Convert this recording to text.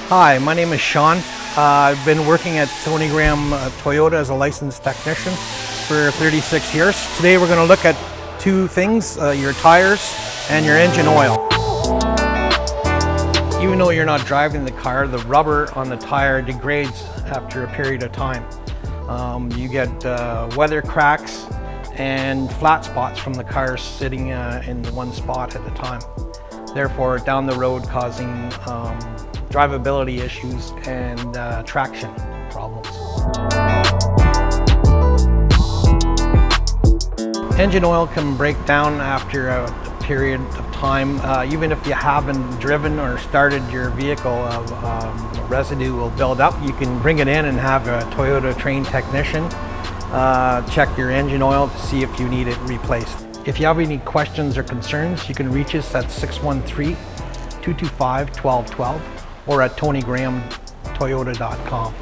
Hi, my name is Shawn. I've been working at Tony Graham Toyota as a licensed technician for 36 years. Today we're going to look at two things, your tires and your engine oil. Even though you're not driving the car, the rubber on the tire degrades after a period of time. You get weather cracks and flat spots from the car sitting in one spot at a time. Therefore, down the road causing drivability issues and traction problems. Engine oil can break down after a period of time. Even if you haven't driven or started your vehicle, residue will build up. You can bring it in and have a Toyota trained technician check your engine oil to see if you need it replaced. If you have any questions or concerns, you can reach us at 613-225-1212 or at TonyGrahamToyota.com.